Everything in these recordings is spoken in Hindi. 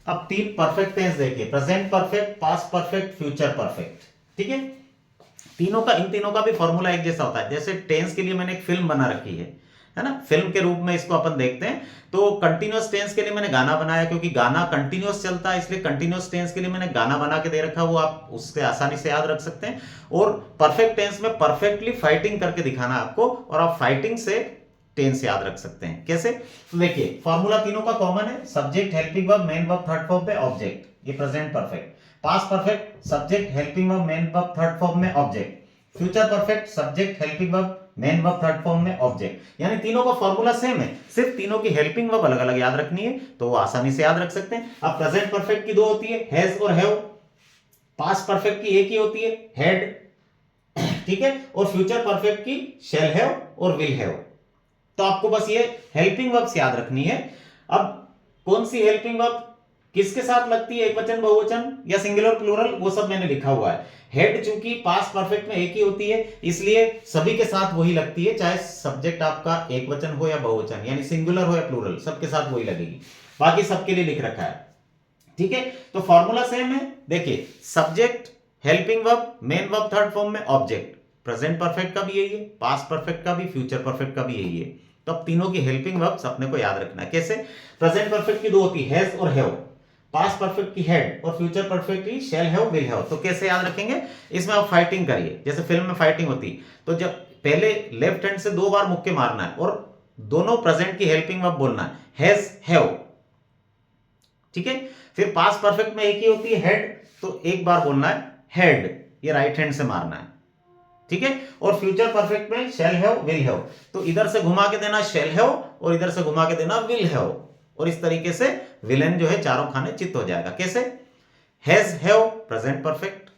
अब तीन परफेक्ट टेंस देखिए, present perfect, past perfect, future perfect. ठीक है, इन तीनों का भी फॉर्मूला एक जैसा होता है। जैसे टेंस के लिए मैंने एक फिल्म बना रखी है ना, फिल्म के रूप में इसको अपन देखते हैं। तो कंटिन्यूअस टेंस के लिए मैंने गाना बनाया, क्योंकि गाना कंटिन्यूअस चलता है, इसलिए कंटिन्यूअस टेंस के लिए मैंने गाना बना के दे रखा, वो आप उससे आसानी से याद रख सकते हैं। और परफेक्ट टेंस में परफेक्टली फाइटिंग करके दिखाना आपको, और आप फाइटिंग से टेंस याद रख सकते हैं। कैसे? तो देखिए फॉर्मूला तीनों का कॉमन है, subject, helping verb, main verb, third form पे ऑब्जेक्ट, ये present perfect. Past perfect, subject, helping verb, main verb, third form में object. Future perfect, subject, helping verb, main verb, third form में ऑब्जेक्ट। यानी तीनों का फॉर्मूला सेम है, सिर्फ तीनों की हेल्पिंग वर्ब अलग अलग याद रखनी है, तो वो आसानी से याद रख सकते हैं। अब प्रेजेंट परफेक्ट की दो होती है, हैज और हैव। पास्ट परफेक्ट की एक ही होती है, हैड। ठीक है, और फ्यूचर परफेक्ट की शैल हैव और विल हैव। तो आपको बस ये हेल्पिंग वर्ब्स याद रखनी है। अब कौन सी हेल्पिंग वर्ब किसके साथ लगती है, एक वचन, बहुवचन या सिंगुलर प्लूरल, वो सब मैंने लिखा हुआ है। हेड चूंकि पास्ट परफेक्ट में एक ही होती है, इसलिए सभी के साथ वही लगती है, चाहे सब्जेक्ट आपका एक वचन हो या बहुवचन, यानी सिंगुलर हो या प्लूरल, सबके साथ वही लगेगी। बाकी सबके लिए लिख रखा है। ठीक है, तो फॉर्मूला सेम है। देखिए subject, helping verb, main verb, third form में ऑब्जेक्ट। प्रेजेंट परफेक्ट का भी यही है, पास्ट परफेक्ट का भी, फ्यूचर परफेक्ट का भी यही है। तो अब तीनों की हेल्पिंग वर्ब्स अपने को याद रखना है। कैसे? प्रेजेंट परफेक्ट की दो होती है, हैज और हैव। पास्ट परफेक्ट की हैड और फ्यूचर परफेक्ट की शैल हैव, विल हैव। तो कैसे याद रखेंगे? इसमें आप फाइटिंग करिए, जैसे फिल्म में फाइटिंग होती, तो जब पहले लेफ्ट हैंड से दो बार मुक्के मारना है और दोनों प्रेजेंट की हेल्पिंग वर्ब बोलना है, हैज, हैव। ठीक है, फिर पास्ट परफेक्ट में एक ही होती है, हेड, तो एक बार बोलना है हेड, ये राइट हैंड से मारना है। ठीक है, और फ्यूचर परफेक्ट में शैल हैव, विल हैव, तो इधर से घुमा के देना शैल हैव और इधर से घुमा के देना विल हैव, और इस तरीके से विलेन जो है चारों खाने चित्त हो जाएगा। कैसे? Has, have present perfect,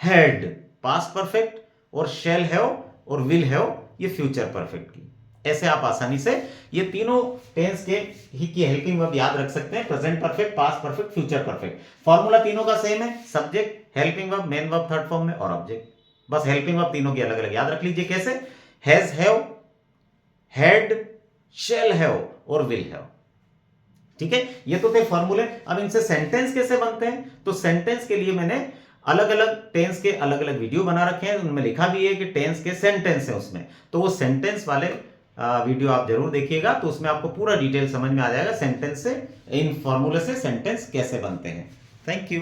had passed perfect, और शैल हैव और विल हैव ये फ्यूचर परफेक्ट की। ऐसे आप आसानी से ये तीनों टेंस के ही की हेल्पिंग वर्ब याद रख सकते हैं, present perfect, past perfect, future perfect. Formula तीनों का सेम है, subject, helping verb, main verb, third form में और ऑब्जेक्ट। बस हेल्पिंग वर्ब तीनों की अलग अलग याद रख लीजिए। कैसे? Has, have, had, shall have और विल हैव। ठीक है, ये तो थे फॉर्मूले। अब इनसे सेंटेंस कैसे बनते हैं? तो सेंटेंस के लिए मैंने अलग अलग टेंस के अलग अलग वीडियो बना रखे हैं, उनमें लिखा भी है कि टेंस के सेंटेंस है उसमें, तो वो सेंटेंस वाले वीडियो आप जरूर देखिएगा, तो उसमें आपको पूरा डिटेल समझ में आ जाएगा सेंटेंस से, इन फॉर्मूले से सेंटेंस कैसे बनते हैं। Thank you.